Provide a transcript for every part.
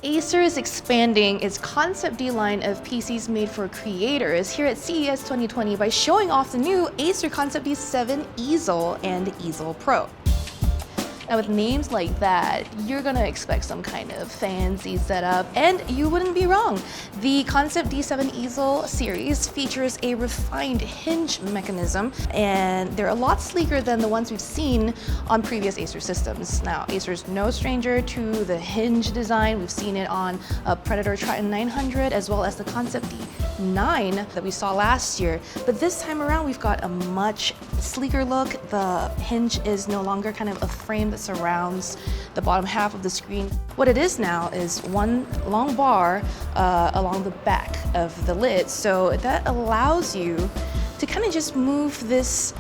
Acer is expanding its ConceptD line of PCs made for creators here at CES 2020 by showing off the new Acer ConceptD 7 Ezel and Ezel Pro. Now with names like that, you're gonna expect some kind of fancy setup, and you wouldn't be wrong. The ConceptD 7 Ezel series features a refined hinge mechanism, and they're a lot sleeker than the ones we've seen on previous Acer systems. Now, Acer's no stranger to the hinge design. We've seen it on a Predator Triton 900, as well as the ConceptD 9 that we saw last year. But this time around, we've got a much sleeker look. The hinge is no longer kind of a frame that surrounds the bottom half of the screen. What it is now is one long bar along the back of the lid. So that allows you to kind of just move this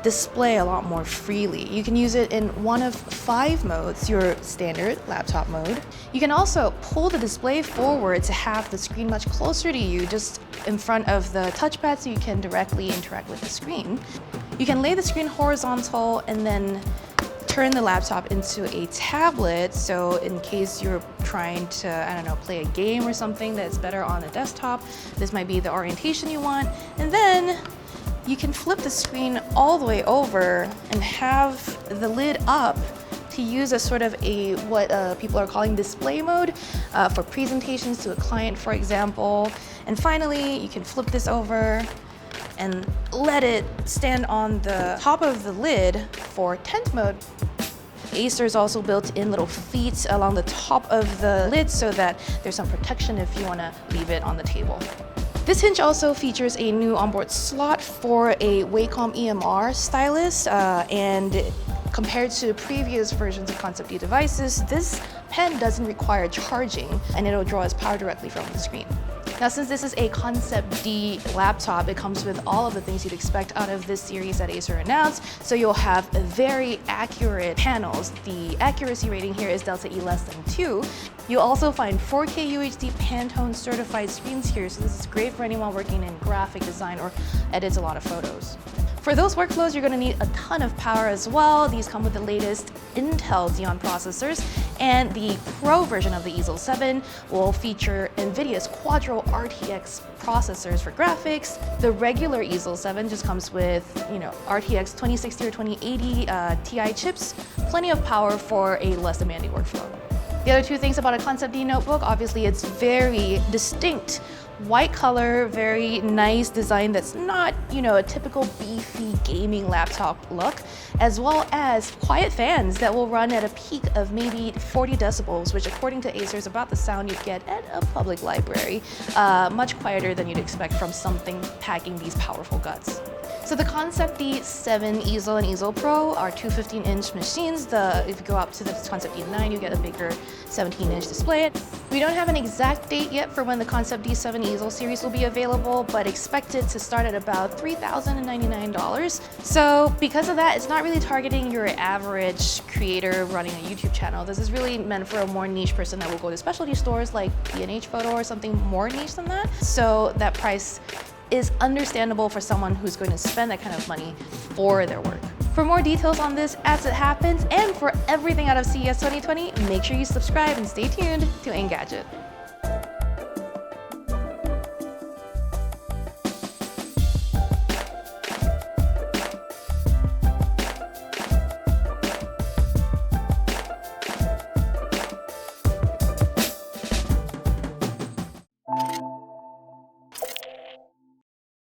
display a lot more freely. You can use it in one of 5 modes, your standard laptop mode. You can also pull the display forward to have the screen much closer to you, just in front of the touchpad, so you can directly interact with the screen. You can lay the screen horizontal and then turn the laptop into a tablet, so in case you're trying to, I don't know, play a game or something that's better on a desktop, this might be the orientation you want. And then you can flip the screen all the way over and have the lid up to use as sort of a what people are calling display mode for presentations to a client, for example. And finally, you can flip this over and let it stand on the top of the lid for tent mode. Acer's also built in little feet along the top of the lid so that there's some protection if you want to leave it on the table. This hinge also features a new onboard slot for a Wacom EMR stylus, and compared to previous versions of ConceptD devices, this pen doesn't require charging, and it'll draw its power directly from the screen. Now, since this is a ConceptD laptop, it comes with all of the things you'd expect out of this series that Acer announced. So you'll have very accurate panels. The accuracy rating here is Delta E less than 2. You'll also find 4K UHD Pantone certified screens here, so this is great for anyone working in graphic design or edits a lot of photos. For those workflows, you're going to need a ton of power as well. These come with the latest Intel Xeon processors, and the Pro version of the Ezel 7 will feature NVIDIA's Quadro RTX processors for graphics. The regular Ezel 7 just comes with, RTX 2060 or 2080 Ti chips, plenty of power for a less demanding workflow. The other 2 things about a ConceptD notebook, obviously it's very distinct. White color, very nice design that's not, a typical beefy gaming laptop look, as well as quiet fans that will run at a peak of maybe 40 decibels, which according to Acer is about the sound you'd get at a public library. Much quieter than you'd expect from something packing these powerful guts. So the ConceptD 7 Ezel and Ezel Pro are 2 15-inch machines. If you go up to the ConceptD 9, you get a bigger 17-inch display. We don't have an exact date yet for when the ConceptD 7 Ezel series will be available, but expect it to start at about $3,099. So because of that, it's not really targeting your average creator running a YouTube channel. This is really meant for a more niche person that will go to specialty stores like B&H Photo or something more niche than that. So that price is understandable for someone who's going to spend that kind of money for their work. For more details on this as it happens, and for everything out of CES 2020, make sure you subscribe and stay tuned to Engadget.